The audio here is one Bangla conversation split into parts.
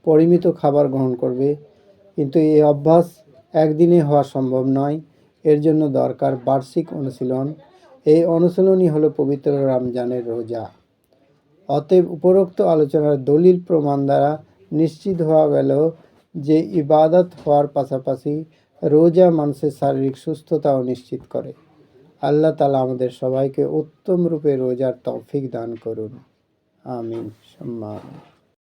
পরিমিত খাবার গ্রহণ করবে। কিন্তু এই অভ্যাস একদিনে হওয়া সম্ভব নয়। এর জন্য দরকার বার্ষিক অনুশীলন। এই অনুশীলনই হলো পবিত্র রমজানের রোজা। অতএব উপরোক্ত আলোচনার দলিল প্রমাণ দ্বারা নিশ্চিত হওয়া গেল যে ইবাদত হওয়ার পাশাপাশি রোজা মানুষের শারীরিক সুস্থতাও নিশ্চিত করে। আল্লাহ তাআলা আমাদের সবাইকে উত্তম রূপে রোজার তৌফিক দান করুন। আমিন। সম্মান।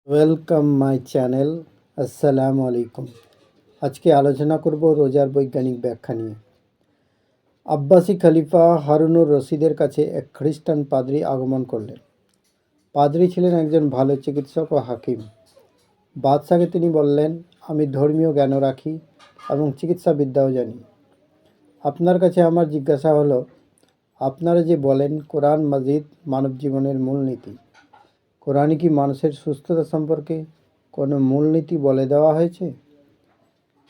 Welcome my channel. আসসালামু আলাইকুম। আজকে আলোচনা করব রোজার বৈজ্ঞানিক ব্যাখ্যা নিয়ে। আব্বাসী খলিফা হারুনুর রশিদের কাছে এক খ্রিস্টান পাদ্রী আগমন করলেন। পাদ্রী ছিলেন একজন ভালো চিকিৎসক ও হাকিম। বাদশাকে তিনি বললেন, আমি ধর্মীয় জ্ঞানও রাখি এবং চিকিৎসাবিদ্যাও জানি। আপনার কাছে আমার জিজ্ঞাসা হলো, আপনারা যে বলেন কোরআন মাজিদ মানব জীবনের মূলনীতি, কোরআনে কি মানুষের সুস্থতা সম্পর্কে কোনো মূলনীতি বলে দেওয়া হয়েছে?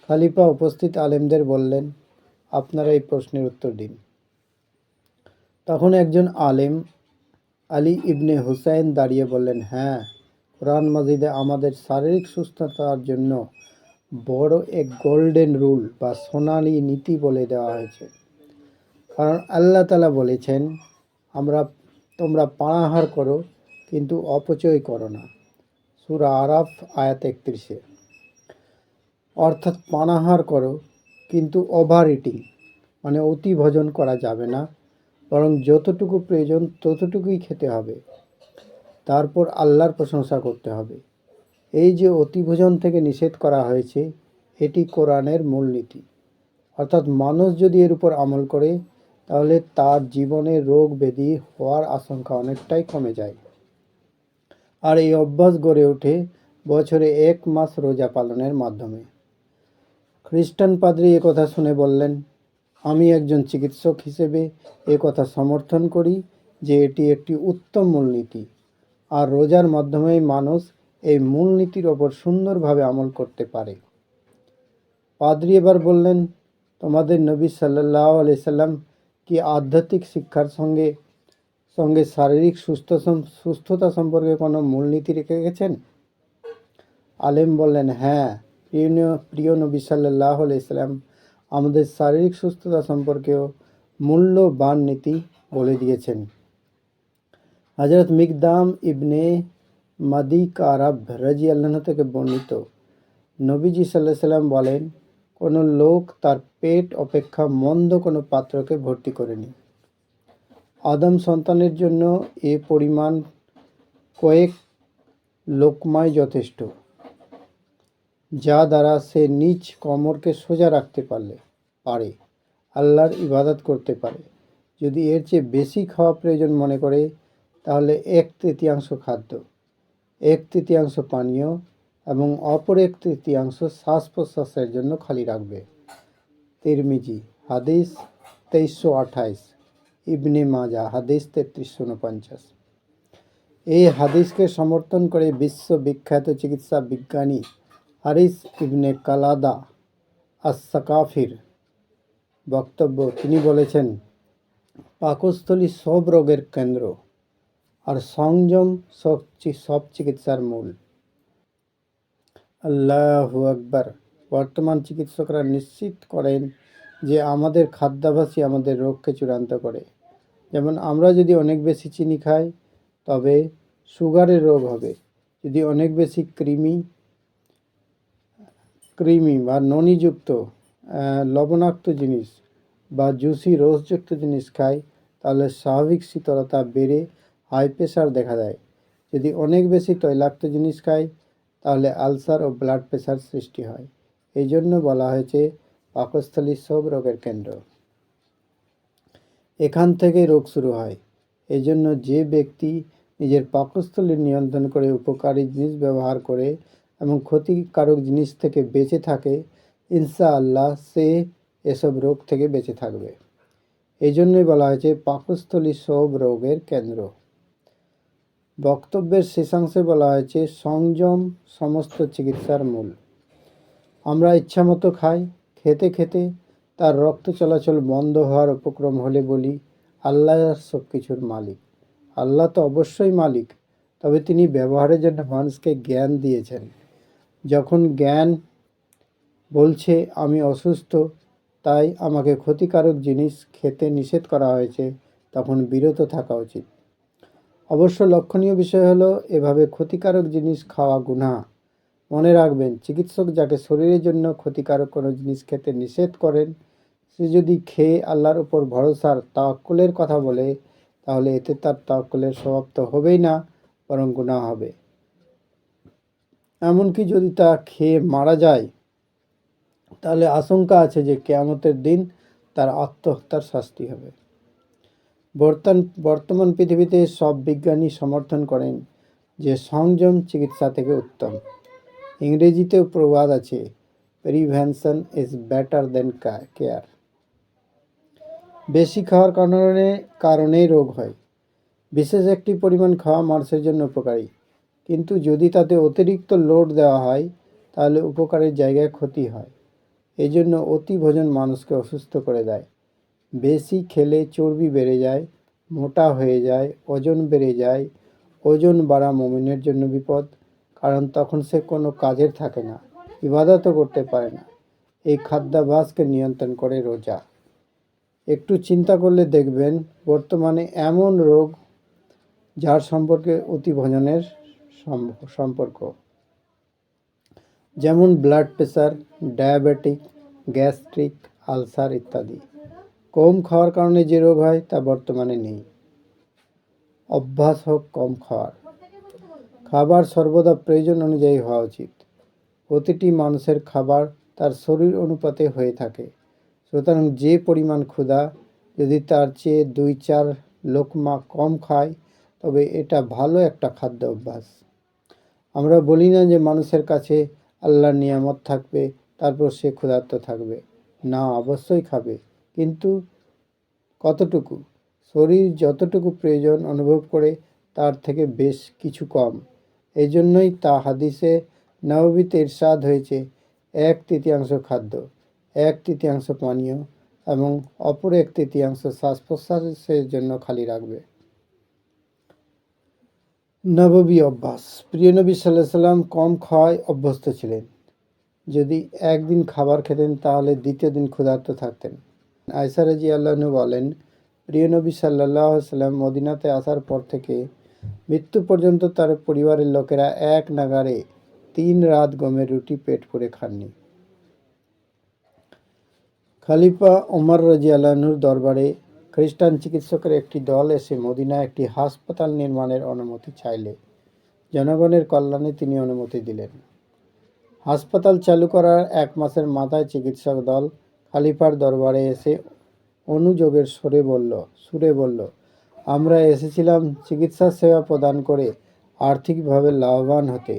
খলিফা উপস্থিত আলেমদের বললেন, আপনারা এই প্রশ্নের উত্তর দিন। তখন একজন আলেম আলী ইবনে হুসাইন দাঁড়িয়ে বললেন, হ্যাঁ, কোরআন মাজিদে আমাদের শারীরিক সুস্থতার জন্য বড় এক গোল্ডেন রুল বা সোনালী নীতি বলে দেওয়া হয়েছে। কারণ আল্লাহ তাআলা বলেছেন, তোমরা পানাহার করো কিন্তু অপচয় করো না। সূরা আরাফ আয়াত 31। অর্থাৎ পানাহার করো কিন্তু ওভার ইটিং মানে অতি ভোজন করা যাবে না, বরং যতটুকু প্রয়োজন ততটুকুই খেতে হবে। তারপর আল্লাহর প্রশংসা করতে হবে। এই যে অতিভোজন থেকে নিষেধ করা হয়েছে, এটি কোরআনের মূলনীতি। অর্থাৎ মানুষ যদি এর উপর আমল করে তাহলে তার জীবনে রোগ ব্যাধি হওয়ার আশঙ্কা অনেকটাই কমে যায়। আর এই অভ্যাস গড়ে ওঠে বছরে 1 মাস রোজা পালনের মাধ্যমে। খ্রিস্টান পাদ্রী একথা শুনে বললেন, আমি একজন চিকিৎসক হিসেবে একথা সমর্থন করি যে এটি একটি উত্তম মূলনীতি, আর রোজার মাধ্যমেই মানুষ এই মূলনীতির ওপর সুন্দরভাবে আমল করতে পারে। পাদ্রী এবার বললেন, তোমাদের নবী সাল্লাল্লাহু আলাইহি সাল্লাম কি আধ্যাত্মিক শিক্ষার সঙ্গে সঙ্গে শারীরিক সুস্থতা সম্পর্কে কোনো মূলনীতি রেখে গেছেন? আলেম বললেন, হ্যাঁ, প্রিয় নবী সাল্লাল্লাহু আলাইহি সাল্লাম আমাদের শারীরিক সুস্থতা সম্পর্কেও মূল্যবান নীতি বলে দিয়েছেন। হযরত মিকদাম ইবনে মাদি কারাব রাদিয়াল্লাহু থেকে বর্ণিত, নবীজি সাল্লাল্লাহু আলাইহি সাল্লাম বলেন, কোনো লোক তার পেট অপেক্ষা মন্দ কোনো পাত্রকে ভর্তি করেনি। আদম সন্তানের জন্য এ পরিমাণ কয়েক লোকমাই যথেষ্ট, যা দ্বারা সে নিজ কোমরকে সোজা রাখতে পারে, আল্লাহর ইবাদত করতে পারে। যদি এর চেয়ে বেশি খাওয়া প্রয়োজন মনে করে তাহলে 1/3 খাদ্য, 1/3 পানীয় এবং অপর 1/3 শ্বাস প্রশ্বাসের জন্য খালি রাখবে। তিরমিজি হাদিস 2328, ইবনে মাজা হাদিস 3349। এই হাদিসকে সমর্থন করে বিশ্ববিখ্যাত চিকিৎসা বিজ্ঞানী হারিস ইবনে কালাদা আস-সাকাফির বক্তব্য, তিনি বলেছেন, পাকস্থলী সব রোগের কেন্দ্র আর সংযম সব চিকিৎসার মূল। আল্লাহু আকবার। বর্তমান চিকিৎসকরা নিশ্চিত করেন যে আমাদের খাদ্যাভ্যাসই আমাদের রোগকে চূড়ান্ত করে। যেমন আমরা যদি অনেক বেশি চিনি খাই তবে সুগারের রোগ হবে। যদি অনেক বেশি ক্রিমি বা ননিযুক্ত লবণাক্ত জিনিস বা জুসি রসযুক্ত জিনিস খাই তাহলে স্বাভাবিক শীতলতা বেড়ে হাই প্রেশার দেখা দেয়। যদি অনেক বেশি তৈলাক্ত জিনিস খাই তাহলে আলসার ও ব্লাড প্রেশার সৃষ্টি হয়। এই জন্য বলা হয়েছে পাকস্থলী সব রোগের কেন্দ্র। এখান থেকে রোগ শুরু হয়। এই জন্য যে ব্যক্তি নিজের পাকস্থলী নিয়ন্ত্রণ করে উপকারী জিনিস ব্যবহার করে এবং ক্ষতিকারক জিনিস থেকে বেঁচে থাকে, ইনশাআল্লাহ সে এসব রোগ থেকে বেঁচে থাকবে। এই জন্যই বলা হয়েছে পাকস্থলী সব রোগের কেন্দ্র। বক্তব্যের শেষাংশে বলা হয়েছে সংযম সমস্ত চিকিৎসার মূল। আমরা ইচ্ছামতো খাই, খেতে খেতে তার রক্ত চলাচল বন্ধ হওয়ার উপক্রম হলে বলি, আল্লাহ সব কিছুর মালিক। আল্লাহ তো অবশ্যই মালিক, তবে তিনি ব্যবহারের জন্য মানুষকে জ্ঞান দিয়েছেন। যখন জ্ঞান বলছে আমি অসুস্থ তাই আমাকে ক্ষতিকারক জিনিস খেতে নিষেধ করা হয়েছে, তখন বিরত থাকা উচিত। অবশ্য লক্ষণীয় বিষয় হলো এভাবে ক্ষতিকারক জিনিস খাওয়া গুনাহ। মনে রাখবেন, চিকিৎসক যাকে শরীরের জন্য ক্ষতিকারক কোনো জিনিস খেতে নিষেধ করেন, সে যদি খেয়ে আল্লাহর উপর ভরসার তাওয়াক্কুলের কথা বলে, তাহলে এতে তার তাওয়াক্কুলের স্বভাব তো হবেই না, বরং গুনাহ হবে। এমনকি যদি তা খেয়ে মারা যায়, তাহলে আশঙ্কা আছে যে কিয়ামতের দিন তার আত্মহত্যার শাস্তি হবে। বর্তমান পৃথিবীতে সব বিজ্ঞানী সমর্থন করেন যে সংযম চিকিৎসা থেকে উত্তম। ইংরেজিতেও প্রবাদ আছে, prevention is better then care. বেশি খাওয়ার কারণেই রোগ হয়। বিশেষ একটি পরিমাণ খাওয়া মানুষের জন্য উপকারী, কিন্তু যদি তাতে অতিরিক্ত লোড দেওয়া হয় তাহলে উপকারের জায়গায় ক্ষতি হয়। এই জন্য অতি ভোজন মানুষকে অসুস্থ করে দেয়। বেশি খেলে চর্বি বেড়ে যায়, মোটা হয়ে যায়, ওজন বেড়ে যায়। ওজন বাড়া মুমিনের জন্য বিপদ, কারণ তখন সে কোনো কাজের থাকে না, ইবাদতও করতে পারে না। এই খাদ্যাভ্যাসকে নিয়ন্ত্রণ করে রোজা। একটু চিন্তা করলে দেখবেন বর্তমানে এমন রোগ যার সম্পর্কে অতি ভোজনের সম্পর্ক, যেমন blood pressure, diabetic, gastric, ulcer ইত্যাদি। কম খাওয়ার কারণে যে রোগ হয় তা বর্তমানে নেই। অভ্যাস হোক কম খাওয়ার। খাবার সর্বদা প্রয়োজন অনুযায়ী হওয়া উচিত। প্রতিটি মানুষের খাবার তার শরীর অনুপাতে হয়ে থাকে। সুতরাং যে পরিমাণ ক্ষুধা, যদি তার চেয়ে 2-4 লোকমা কম খায়, তবে এটা ভালো একটা খাদ্য অভ্যাস। আমরা বলি না যে মানুষের কাছে আল্লাহর নিয়ামত থাকবে তারপর সে ক্ষুধার্ত থাকবে না, অবশ্যই খাবে, কিন্তু কতটুকু? শরীর যতটুকু প্রয়োজন অনুভব করে তার থেকে বেশ কিছু কম। এই জন্যই তা হাদিসে নববীতে ইরশাদ হয়েছে, 1/3 খাদ্য, 1/3 পানীয় এবং অপর 1/3 শ্বাস প্রশ্বাসের জন্য খালি রাখবে। নববী অভ্যাস। প্রিয় নবী সাল্লাল্লাহু আলাইহি সাল্লাম কম খাওয়ায় অভ্যস্ত ছিলেন। যদি একদিন খাবার খেতেন তাহলে দ্বিতীয় দিন ক্ষুধার্ত থাকতেন। আয়েশা রাদিয়াল্লাহু আনহা বলেন, প্রিয় নবী সাল্লাল্লাহু আলাইহি সাল্লাম মদিনাতে আসার পর থেকে মৃত্যু পর্যন্ত তার পরিবারের লোকেরা এক নাগাড়ে 3 রাত গমের রুটি পেট ভরে খাননি। খলিফা ওমর রাদিয়াল্লাহু আনহুর দরবারে খ্রিস্টান চিকিৎসকের একটি দল এসে মদিনায় একটি হাসপাতাল নির্মাণের অনুমতি চাইলে জনগণের কল্যাণে তিনি অনুমতি দিলেন। হাসপাতাল চালু করার 1 মাসের মাথায় চিকিৎসক দল খলিফার দরবারে এসে অনুযোগের সুরে বলল, আমরা এসেছিলাম চিকিৎসা সেবা প্রদান করে আর্থিকভাবে লাভবান হতে,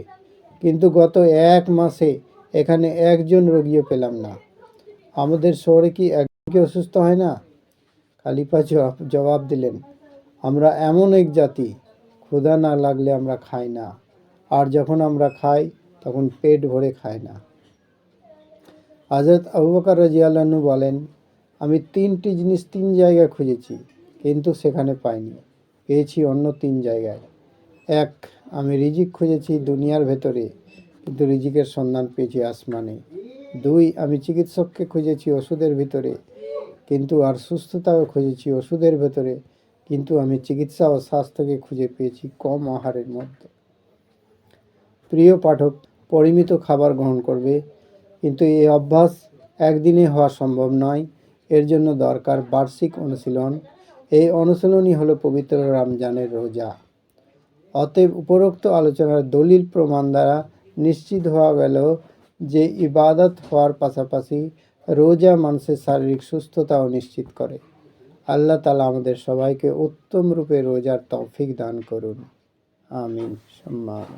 কিন্তু গত 1 মাসে এখানে একজন রোগীও পেলাম না। আমাদের শহরে কি একজনকে অসুস্থ হয় না? খলিফা জবাব দিলেন, আমরা এমন এক জাতি, ক্ষুধা না লাগলে আমরা খাই না, আর যখন আমরা খাই তখন পেট ভরে খাই না। হযরত আবু বকর রাদিয়াল্লাহু আনহু বলেন, আমি 3টি জিনিস 3 জায়গায় খুঁজেছি, কিন্তু সেখানে পাইনি, পেয়েছি অন্য 3 জায়গায়। 1, আমি রিজিক খুঁজেছি দুনিয়ার ভেতরে, কিন্তু রিজিকের সন্ধান পেয়েছি আসমানে। 2, আমি চিকিৎসককে খুঁজেছি ওষুধের ভিতরে, কিন্তু আর সুস্থতাও খুঁজেছি ওষুধের ভেতরে, কিন্তু আমি চিকিৎসা ও স্বাস্থ্যকে খুঁজে পেয়েছি কম আহারের মধ্যে। প্রিয় পাঠক, পরিমিত খাবার গ্রহণ করবে, কিন্তু এই অভ্যাস একদিনে হওয়া সম্ভব নয়। এর জন্য দরকার বার্ষিক অনুশীলন। এই অনুশীলনই হলো পবিত্র রমজানের রোজা। অতএব উপরোক্ত আলোচনার দলিল প্রমাণ দ্বারা নিশ্চিত হওয়া গেল যে ইবাদত হওয়ার পাশাপাশি রোজা মানুষের শারীরিক সুস্থতাও নিশ্চিত করে। আল্লাহ তাআলা আমাদের সবাইকে উত্তম রূপে রোজার তৌফিক দান করুন। আমিন। সম্মান।